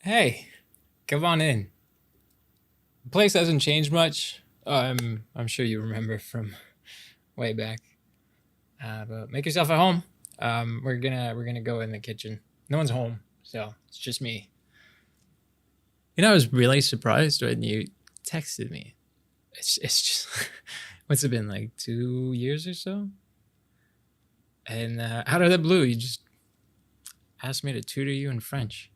Hey, come on in. The place hasn't changed much. I'm sure you remember from way back. But make yourself at home. We're gonna go in the kitchen. No one's home, so it's just me. I was really surprised when you texted me. It's just what's it been, like 2 years or so? And out of the blue, you just asked me to tutor you in French.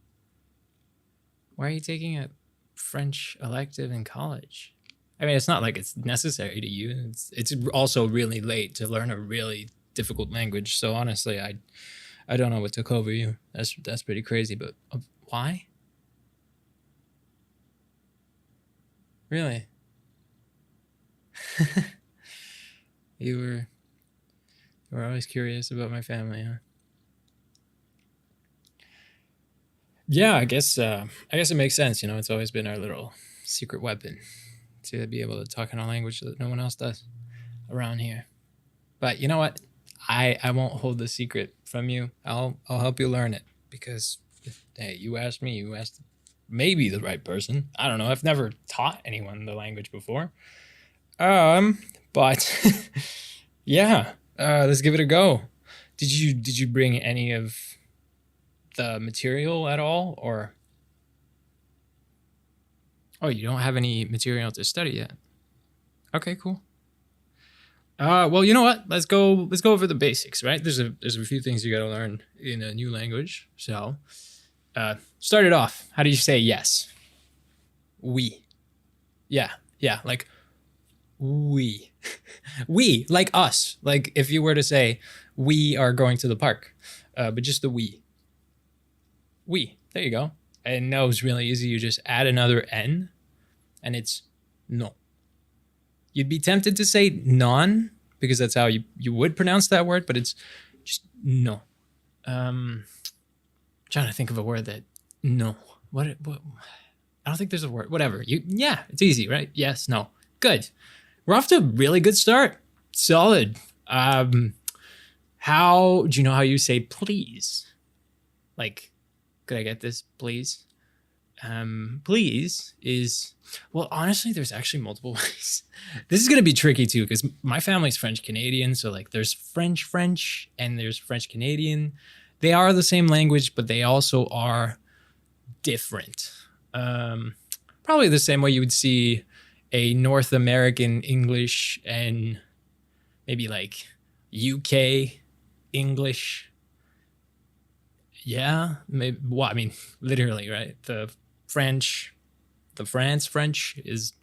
Why are you taking a French elective in college? I mean, it's not like it's necessary to you. It's also really late to learn a really difficult language. So honestly, I don't know what took over you. That's pretty crazy. But why? Really? You were always curious about my family, huh? Yeah, I guess it makes sense. It's always been our little secret weapon to be able to talk in a language that no one else does around here. But you know what? I won't hold the secret from you. I'll help you learn it because hey, you asked me, you asked maybe the right person. I don't know. I've never taught anyone the language before. But yeah, let's give it a go. Did you bring any of the material at all, or oh, you don't have any material to study yet? Okay, cool. Well, you know what? Let's go over the basics, right? There's a few things you got to learn in a new language. So, start it off. How do you say yes? We. Yeah, yeah, like we. We, like us. Like if you were to say we are going to the park, but just the we. We. There you go. And no is really easy. You just add another N and it's no. You'd be tempted to say non because that's how you would pronounce that word, but it's just no. Trying to think of a word that no. What I don't think there's a word. Whatever. Yeah, it's easy, right? Yes, no. Good. We're off to a really good start. Solid. How do you know how you say please? Like, could I get this, please? Please is, well, honestly, there's actually multiple ways. This is going to be tricky too, because my family's French Canadian. So, like, there's French, and there's French Canadian. They are the same language, but they also are different. Probably the same way you would see a North American English and maybe like UK English. Yeah, maybe. Well, I mean, literally, right? The France French is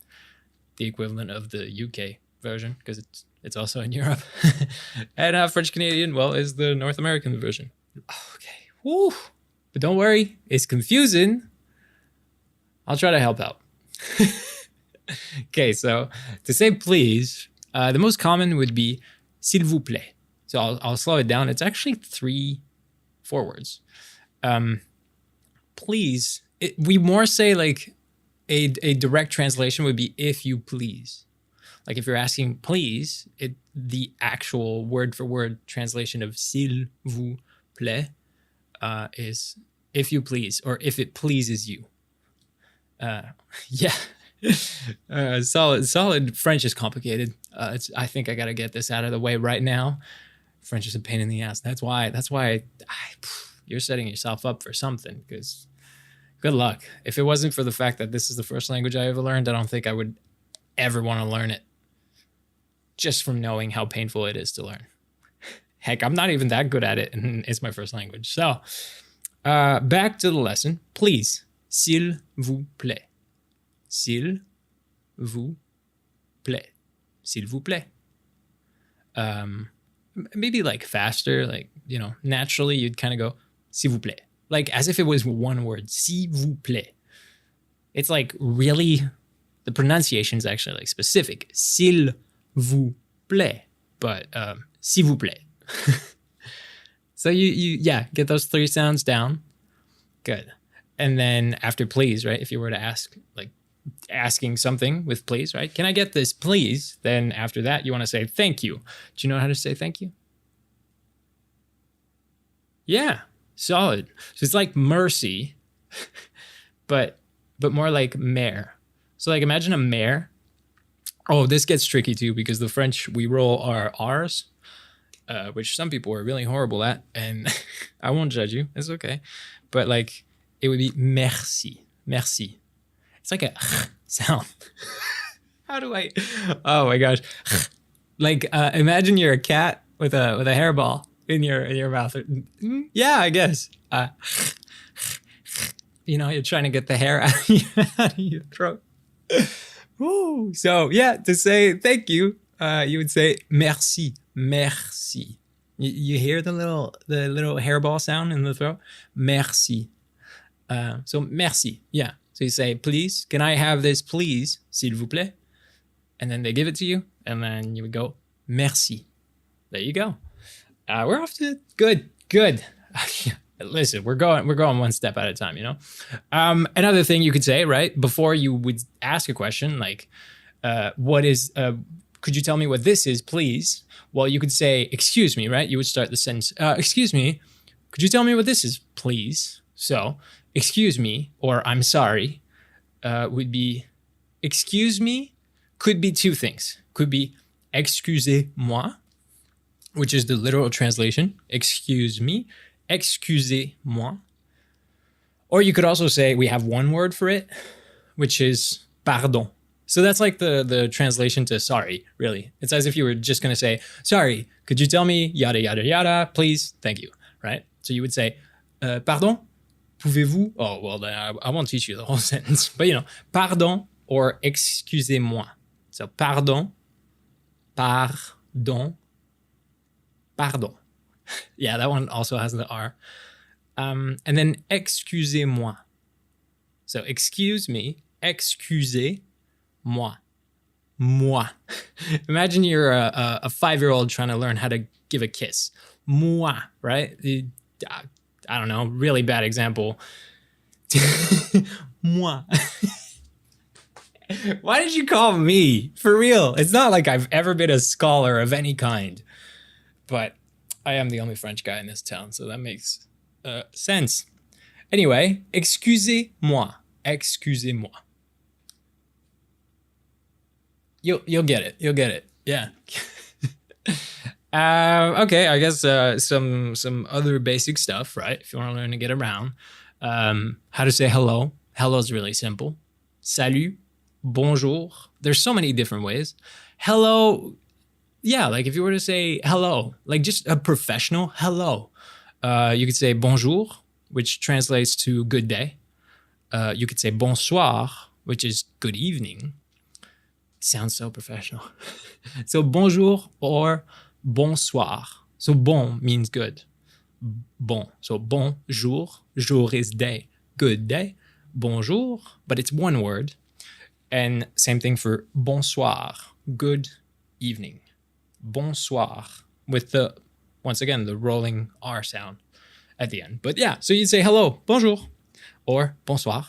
the equivalent of the UK version because it's also in Europe, and French Canadian, well, is the North American version. Okay, woo. But don't worry, it's confusing. I'll try to help out. Okay, so to say please, the most common would be s'il vous plaît. So I'll slow it down. It's actually 4 words. Please, we more say like a direct translation would be if you please. Like if you're asking please, the actual word for word translation of s'il vous plaît is if you please, or if it pleases you. Yeah. Solid French is complicated. I think I got to get this out of the way right now. French is a pain in the ass. That's why you're setting yourself up for something, because good luck. If it wasn't for the fact that this is the first language I ever learned, I don't think I would ever want to learn it, just from knowing how painful it is to learn. Heck, I'm not even that good at it, and it's my first language. So, back to the lesson. Please, s'il vous plaît. S'il vous plaît. S'il vous plaît. Maybe like faster, like, naturally you'd kind of go, s'il vous plaît. Like as if it was one word, s'il vous plaît. It's like really, the pronunciation is actually like specific, s'il vous plaît, but s'il vous plaît. So you get those 3 sounds down. Good. And then after please, right? If you were to ask, like asking something with please, right? Can I get this, please? Then after that, you want to say thank you. Do you know how to say thank you? Yeah, solid. So it's like mercy, but more like mère. So like imagine a mère. Oh, this gets tricky too because the French we roll our R's, which some people are really horrible at, and I won't judge you. It's okay, but like it would be merci, merci. It's like a sound. How do I? Oh my gosh! Like imagine you're a cat with a hairball in your mouth. Yeah, I guess. You're trying to get the hair out of your throat. Woo. So yeah, to say thank you, you would say merci, merci. You hear the little hairball sound in the throat? Merci. So merci. Yeah. So you say, please, can I have this, please, s'il vous plaît? And then they give it to you, and then you would go, merci. There you go. We're off to good. Listen, we're going one step at a time, Another thing you could say, right, before you would ask a question, like, could you tell me what this is, please? Well, you could say, excuse me, right? You would start the sentence, excuse me, could you tell me what this is, please? So, excuse me, or I'm sorry, would be, excuse me, could be two things. Could be, excusez-moi, which is the literal translation, excuse me, excusez-moi. Or you could also say, we have one word for it, which is pardon. So that's like the translation to sorry, really. It's as if you were just going to say, sorry, could you tell me yada, yada, yada, please, thank you, right? So you would say, pardon, pouvez-vous? Oh, well, I won't teach you the whole sentence, but pardon or excusez-moi. So pardon, pardon, pardon. Yeah, that one also has the R. And then excusez-moi. So excuse me, excusez-moi. Moi. Imagine you're a 5-year-old trying to learn how to give a kiss. Moi, right? I don't know, really bad example. Moi. Why did you call me? For real. It's not like I've ever been a scholar of any kind. But I am the only French guy in this town, so that makes sense. Anyway, excusez-moi. Excusez-moi. You'll get it. You'll get it. Yeah. Okay, I guess some other basic stuff, right? If you want to learn to get around. How to say hello. Hello is really simple. Salut. Bonjour. There's so many different ways. Hello. Yeah, like if you were to say hello, like just a professional hello, you could say bonjour, which translates to good day. You could say bonsoir, which is good evening. Sounds so professional. So bonjour or bonsoir. So bon means good. Bon. So bonjour. Jour is day. Good day. Bonjour, but it's one word. And same thing for bonsoir. Good evening. Bonsoir. With once again, the rolling R sound at the end. But yeah, so you'd say hello, bonjour, or bonsoir,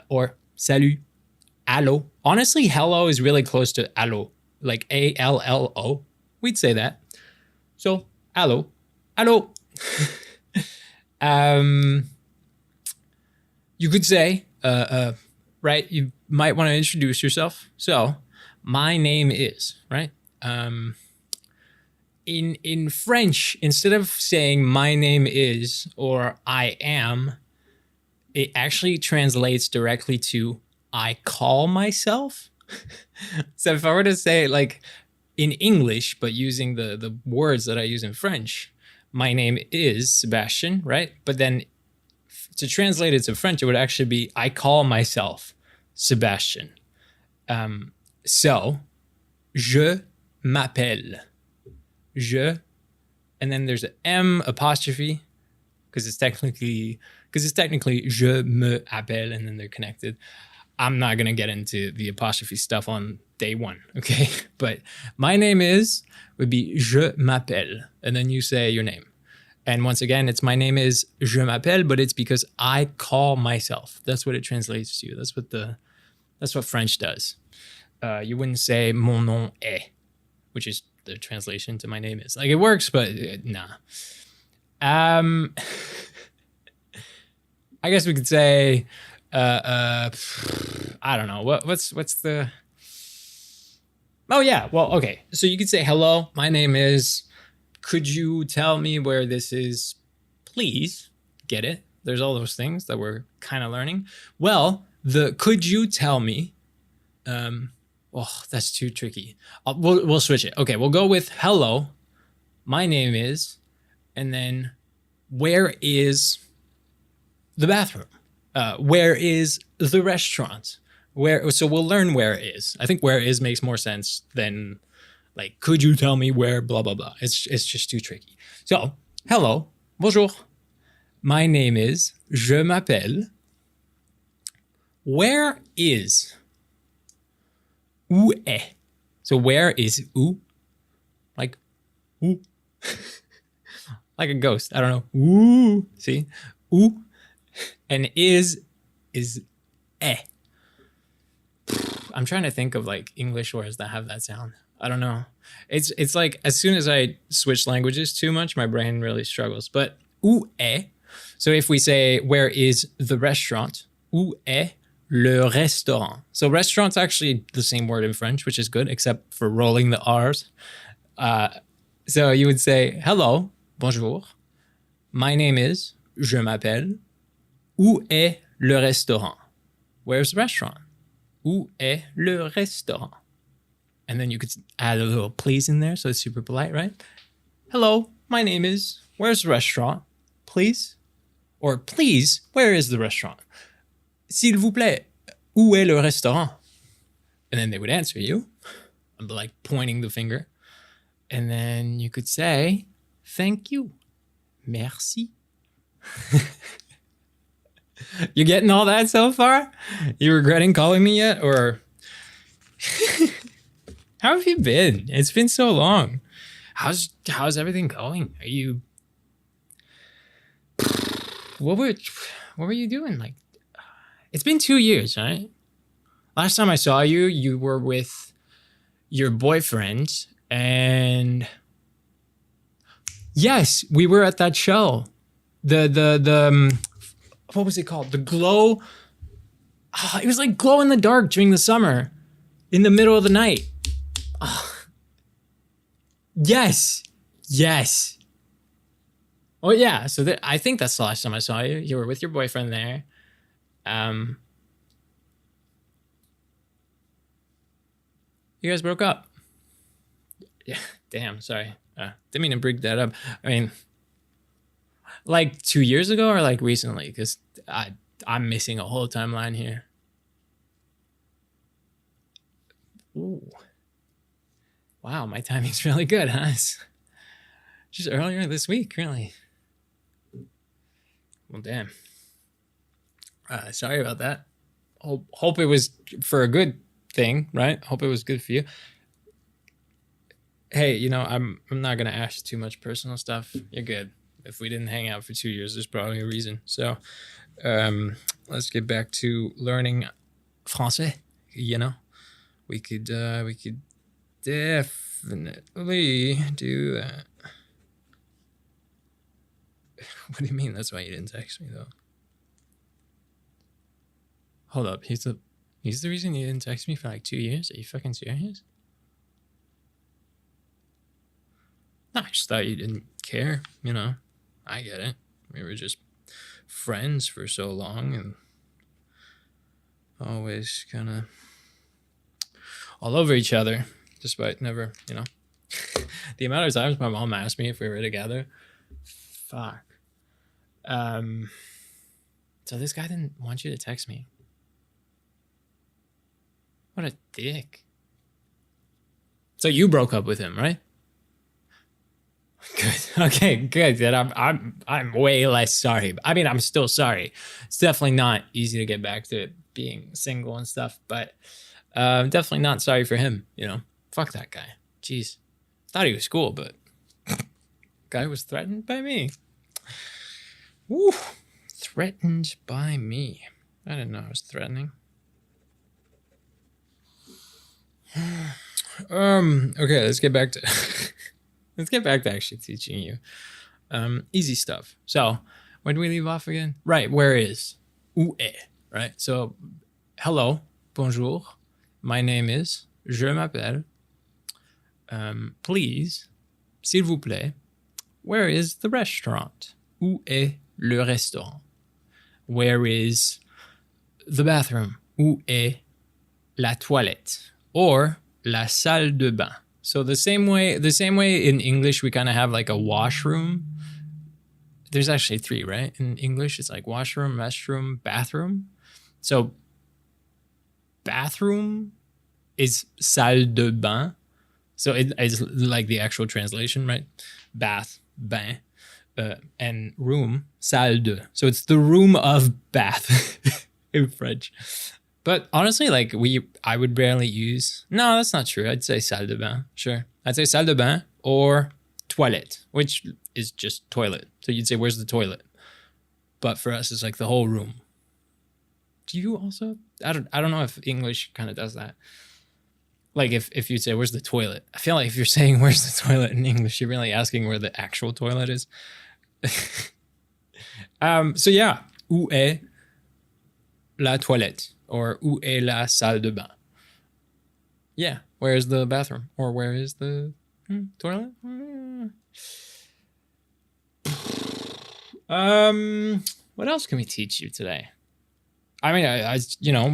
or salut, allo. Honestly, hello is really close to allo, like A-L-L-O. We'd say that. So, allo, allo. You could say, right, you might want to introduce yourself. So, my name is, right? In French, instead of saying my name is or I am, it actually translates directly to I call myself. So if I were to say like in English, but using the words that I use in French, my name is Sebastien, right? But then to translate it to French, it would actually be I call myself Sebastien. So, je m'appelle. Je, and then there's an M apostrophe because it's technically je me appelle, and then they're connected. I'm not gonna get into the apostrophe stuff on day one, okay? But my name would be je m'appelle, and then you say your name. And once again, it's my name is je m'appelle, but it's because I call myself. That's what it translates to. That's what French does. You wouldn't say mon nom est, which is the translation to my name is. Like it works, but nah. I guess we could say I don't know. What's the... Oh, yeah. Well, okay. So you could say, hello, my name is... Could you tell me where this is, please? Get it? There's all those things that we're kind of learning. Well, the could you tell me... oh, that's too tricky. We'll switch it. Okay, we'll go with hello, my name is, and then where is the bathroom? Where is the restaurant? So we'll learn where is. I think where is makes more sense than like, could you tell me where blah, blah, blah. It's just too tricky. So, hello, bonjour. My name is, je m'appelle. Where is? Où est? So where is où? Like, où? Like a ghost. I don't know. Où? See? Où? And is est. I'm trying to think of like English words that have that sound. I don't know. It's like as soon as I switch languages too much, my brain really struggles. But où est? So if we say where is the restaurant? Où est le restaurant? So restaurant's actually the same word in French, which is good, except for rolling the R's. So you would say, hello, bonjour. My name is, je m'appelle. Où est le restaurant? Where's the restaurant? Où est le restaurant? And then you could add a little please in there, so it's super polite, right? Hello, my name is, where's the restaurant? Please? Or please, where is the restaurant? S'il vous plaît, où est le restaurant? And then they would answer you. I'm like pointing the finger. And then you could say, thank you. Merci. You getting all that so far? You regretting calling me yet? Or how have you been? It's been so long. How's everything going? Are you... What were you doing? Like, it's been 2 years, right? Last time I saw you, you were with your boyfriend, and yes, we were at that show. The what was it called? The glow. Oh, it was like glow in the dark during the summer, in the middle of the night. Oh. Yes. Oh yeah. So I think that's the last time I saw you. You were with your boyfriend there. You guys broke up. Yeah, damn, sorry. Didn't mean to bring that up. I mean, like 2 years ago or like recently? Because I'm missing a whole timeline here. Ooh. Wow, my timing's really good, huh? Just earlier this week, really. Well, damn. Sorry about that. Hope it was for a good thing, right? Hope it was good for you. Hey, you know, I'm not gonna ask too much personal stuff. You're good. If we didn't hang out for 2 years, there's probably a reason. So, let's get back to learning français. You know, we could definitely do that. What do you mean? That's why you didn't text me though. Hold up, he's the reason you didn't text me for like 2 years? Are you fucking serious? No, I just thought you didn't care, you know. I get it. We were just friends for so long and always kind of all over each other, despite never, you know. The amount of times my mom asked me if we were together. Fuck. So this guy didn't want you to text me. What a dick. So you broke up with him, right? Good. Okay, good. Then I'm way less sorry. I mean, I'm still sorry. It's definitely not easy to get back to being single and stuff, but definitely not sorry for him, you know. Fuck that guy. Jeez. Thought he was cool, but guy was threatened by me. Woo. Threatened by me. I didn't know I was threatening. Okay, let's get back to actually teaching you easy stuff. So, where do we leave off again? Right, where is? Où est? right? So, hello, bonjour. My name is, je m'appelle. Please, s'il vous plaît, where is the restaurant? Où est le restaurant? Where is the bathroom? Où est la toilette? Or la salle de bain. So the same way in English we kind of have like a washroom. There's actually 3, right? In English it's like washroom, restroom, bathroom. So bathroom is salle de bain. So it's like the actual translation, right? Bath, bain, and room, salle de. So it's the room of bath in French. But honestly, like I would barely use. No, that's not true. I'd say salle de bain. Sure, I'd say salle de bain or toilette, which is just toilet. So you'd say, "Where's the toilet?" But for us, it's like the whole room. Do you also? I don't know if English kind of does that. Like if you say, "Where's the toilet?" I feel like if you're saying, "Where's the toilet?" in English, you're really asking where the actual toilet is. So yeah, où est la toilette? Or où est la salle de bain? Yeah, where is the bathroom? Or where is the toilet? What else can we teach you today? I mean, I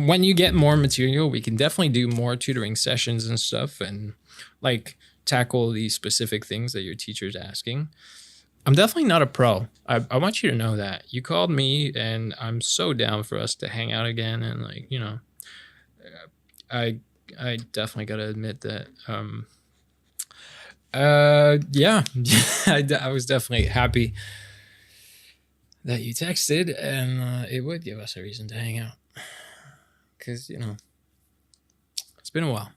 when you get more material, we can definitely do more tutoring sessions and stuff and like tackle these specific things that your teacher's asking. I'm definitely not a pro. I want you to know that. You called me and I'm so down for us to hang out again. And like, I definitely got to admit that, yeah, I was definitely happy that you texted and it would give us a reason to hang out. Cause it's been a while.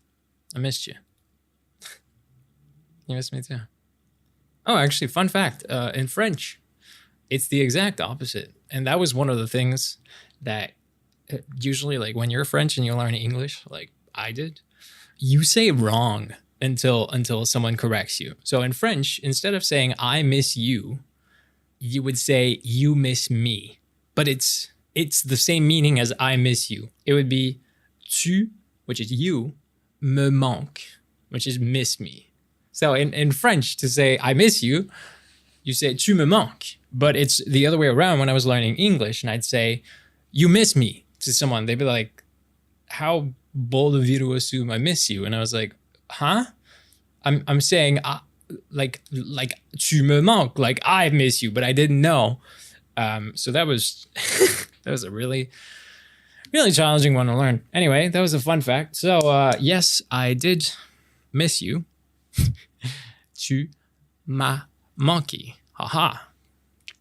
I missed you. You missed me too. Oh, actually, fun fact, in French, it's the exact opposite. And that was one of the things that usually, like when you're French and you learn English, like I did, you say wrong until someone corrects you. So in French, instead of saying I miss you, you would say you miss me. But it's the same meaning as I miss you. It would be tu, which is you, me manque, which is miss me. So in French, to say I miss you, you say tu me manques. But it's the other way around when I was learning English and I'd say you miss me to someone. They'd be like, how bold of you to assume I miss you. And I was like, huh? I'm saying like tu me manques, like I miss you, but I didn't know. So that was that was a really, really challenging one to learn. Anyway, that was a fun fact. So yes, I did miss you. Tu m'as manqué. Haha.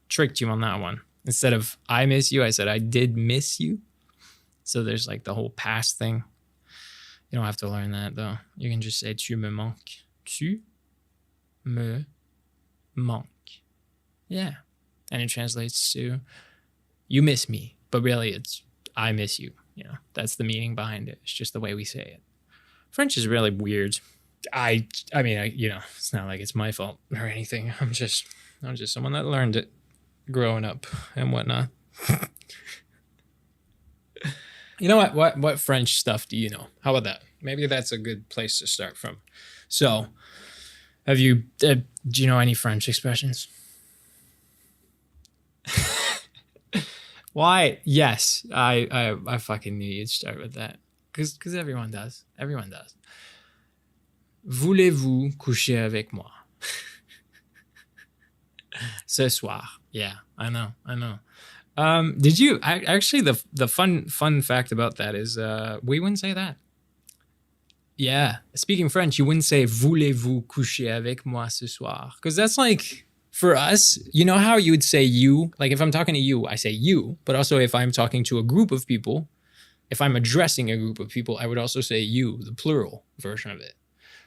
Tricked you on that one. Instead of I miss you, I said I did miss you. So there's like the whole past thing. You don't have to learn that though. You can just say tu me manques. Tu me manques. Yeah. And it translates to you miss me. But really it's I miss you. That's the meaning behind it. It's just the way we say it. French is really weird. I mean, it's not like it's my fault or anything. I'm just someone that learned it growing up and whatnot. You know what French stuff do you know? How about that? Maybe that's a good place to start from. So, do you know any French expressions? Why? Yes, I fucking knew you'd start with that. Because everyone does. Everyone does. Voulez-vous coucher avec moi? Ce soir. Yeah, I know. Did you actually the fun fact about that is we wouldn't say that. Yeah, speaking French, you wouldn't say voulez-vous coucher avec moi ce soir? Because that's like for us, you know how you would say you? Like if I'm talking to you, I say you, but also if I'm talking to a group of people, if I'm addressing a group of people, I would also say you, the plural version of it.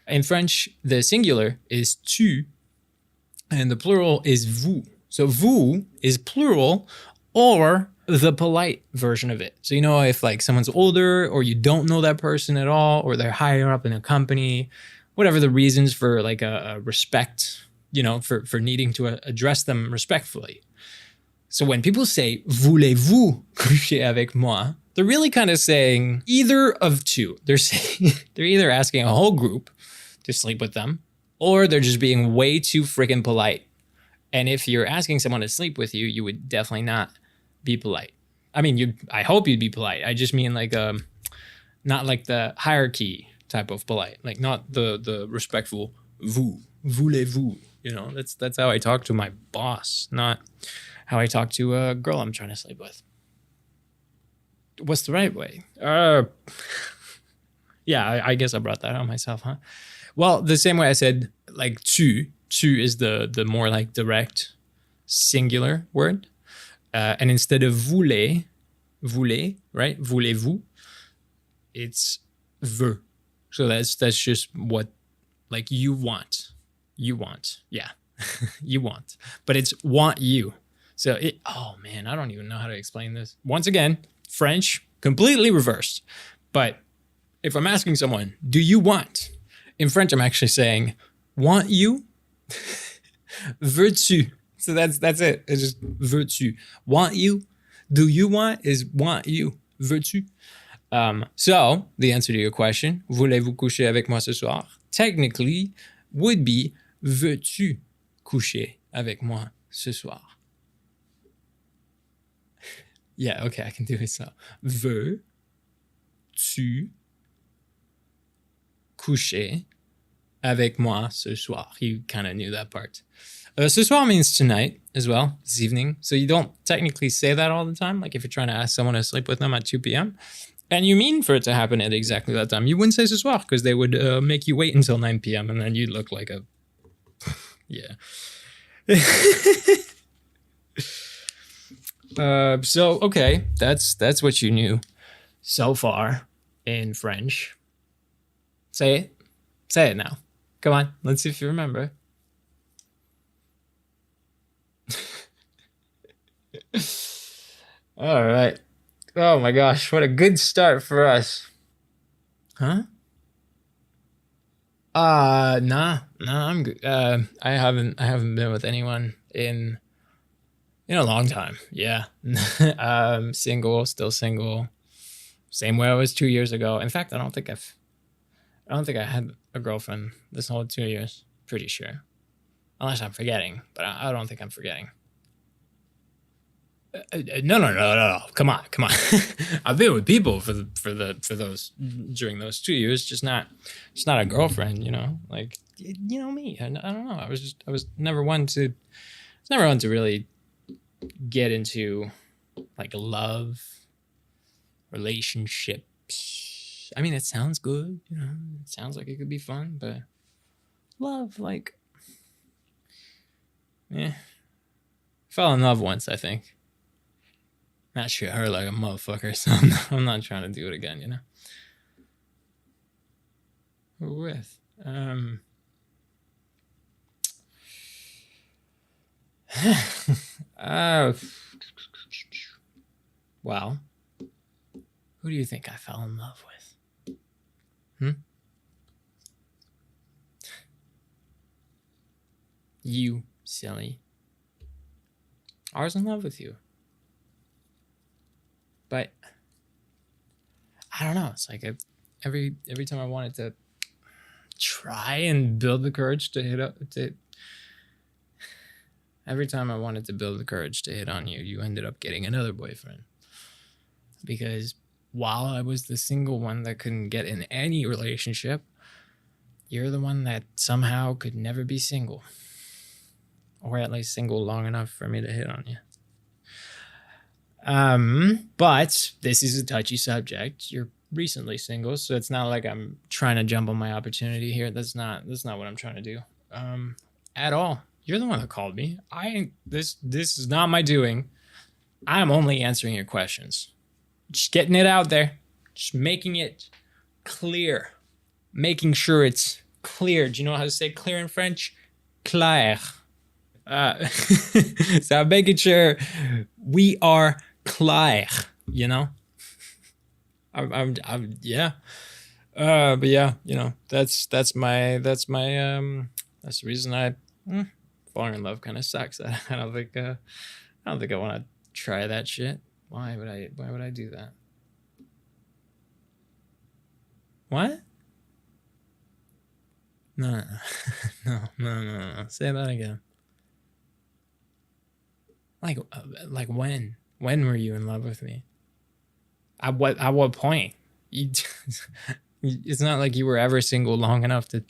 In French, the singular is tu, and the plural is vous. So vous is plural or the polite version of it. So if like someone's older or you don't know that person at all, or they're higher up in a company, whatever the reasons for like a respect, for needing to address them respectfully. So when people say voulez-vous coucher avec moi, they're really kind of saying either of two. They're saying they're either asking a whole group to sleep with them, or they're just being way too freaking polite. And if you're asking someone to sleep with you, you would definitely not be polite. I mean, I hope you'd be polite. I just mean like not like the hierarchy type of polite, like not the respectful vous, voulez-vous. You know, that's how I talk to my boss, not how I talk to a girl I'm trying to sleep with. What's the right way? Yeah, I guess I brought that on myself, huh? Well, the same way I said, like tu is the more like direct singular word. And instead of voulez, right? Voulez-vous, it's veux. So that's just what, like, you want. Yeah. You want. But it's want you. So oh man, I don't even know how to explain this. Once again, French, completely reversed. But if I'm asking someone, do you want? In French, I'm actually saying, want you? Veux-tu? So that's it. It's just veux-tu. Want you? Do you want is want you. Veux-tu? So the answer to your question, voulez-vous coucher avec moi ce soir? Technically would be, veux-tu coucher avec moi ce soir? Yeah, okay, I can do it so. Veux-tu coucher avec moi ce soir? You kind of knew that part. Ce soir means tonight as well, this evening. So you don't technically say that all the time. Like if you're trying to ask someone to sleep with them at 2 p.m. and you mean for it to happen at exactly that time, you wouldn't say ce soir because they would make you wait until 9 p.m. and then you'd look like a... yeah. So, okay, that's what you knew so far in French. Say it. Say it now. Come on, let's see if you remember. All right. Oh my gosh, what a good start for us. Huh? Nah, I'm good. I haven't been with anyone in a long time. Yeah. Single, still single. Same way I was 2 years ago. In fact, I don't think I had a girlfriend this whole 2 years. Pretty sure. Unless I'm forgetting, but I don't think I'm forgetting. No. Come on. I've been with people for those during those 2 years, just not a girlfriend, you know. Like, you know me. I don't know. I was never one to really get into like love relationships. I mean, it sounds good, you know. It sounds like it could be fun, but love, like, fell in love once, I think. That shit hurt like a motherfucker, so I'm not trying to do it again, you know. Who with? Well, who do you think I fell in love with? You, silly. I was in love with you. But I don't know. It's like every time I wanted to try and build the courage to every time I wanted to build the courage to hit on you, you ended up getting another boyfriend. Because while I was the single one that couldn't get in any relationship, you're the one that somehow could never be single. Or at least single long enough for me to hit on you. But this is a touchy subject. You're recently single, so it's not like I'm trying to jump on my opportunity here. That's not what I'm trying to do. At all. You're the one that called me. This is not my doing. I'm only answering your questions. Just getting it out there. Just making it clear. Making sure it's clear. Do you know how to say clear in French? Clair. So I'm making sure we are clair, you know. I'm yeah. But yeah, you know, that's the reason falling in love kind of sucks. I don't think I want to try that shit. Why would I do that? What? No. No. Say that again. Like when? When were you in love with me? At what point? It's not like you were ever single long enough to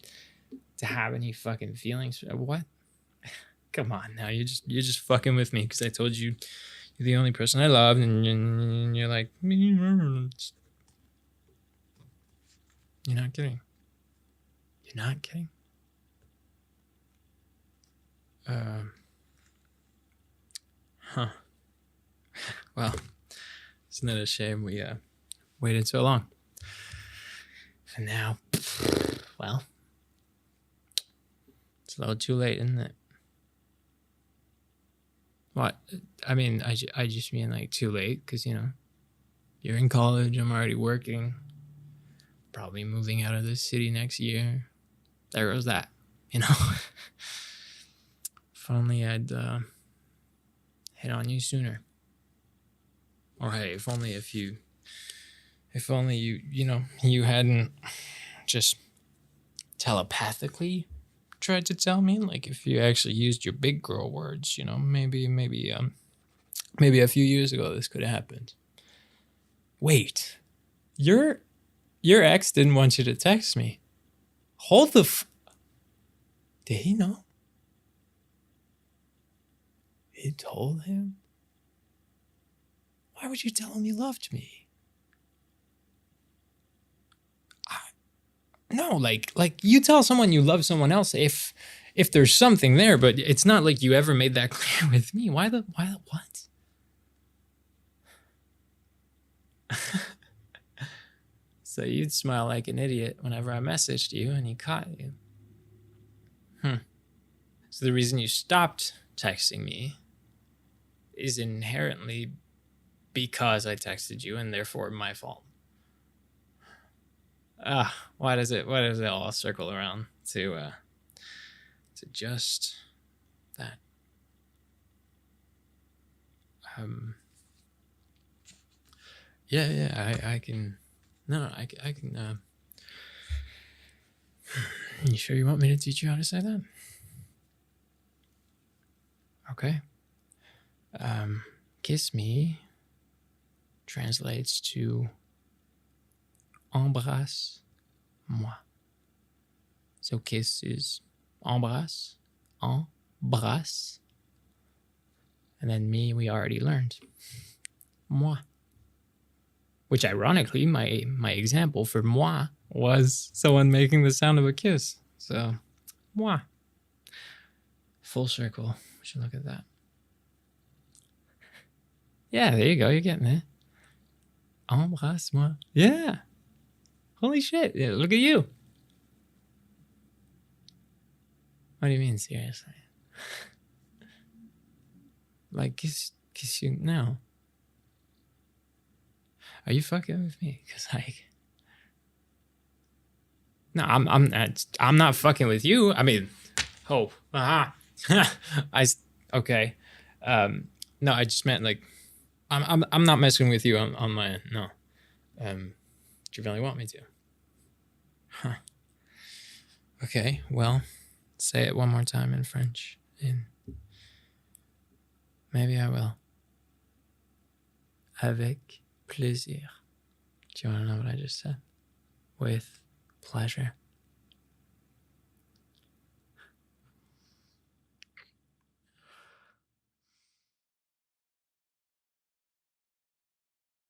have any fucking feelings. What? Come on now, you're just fucking with me because I told you you're the only person I love, and you're like, you're not kidding. You're not kidding. Huh. Well, isn't it a shame we waited so long? And now, well, it's a little too late, isn't it? What? I mean, I just mean like too late because, you know, you're in college, I'm already working, probably moving out of this city next year. There goes that, you know? If only I'd hit on you sooner. Or hey, if only you hadn't just telepathically tried to tell me, like if you actually used your big girl words, you know, maybe a few years ago this could have happened. Wait, your ex didn't want you to text me. Hold the did he know? You told him? Why would you tell him you loved me? No, like you tell someone you love someone else if there's something there, but it's not like you ever made that clear with me. Why what? So you'd smile like an idiot whenever I messaged you and he caught you. So the reason you stopped texting me is inherently because I texted you and therefore my fault. Why does it all circle around to just that? I can. No, I can. You sure you want me to teach you how to say that? Okay. Kiss me translates to embrasse-moi. So kiss is embrasse, embrasse. And then me, we already learned. Moi. Which ironically, my example for moi was someone making the sound of a kiss. So, moi. Full circle. We should look at that. Yeah, there you go. You're getting it. Embrasse-moi. Yeah. Holy shit. Yeah, look at you. What do you mean, seriously? Like, kiss you now. Are you fucking with me? Because, like... No, I'm not fucking with you. I mean, hope. Okay. No, I just meant, like... I'm not messing with you on my end. No. Do you really want me to? Huh. Okay, well, say it one more time in French. Maybe I will. Avec plaisir. Do you want to know what I just said? With pleasure.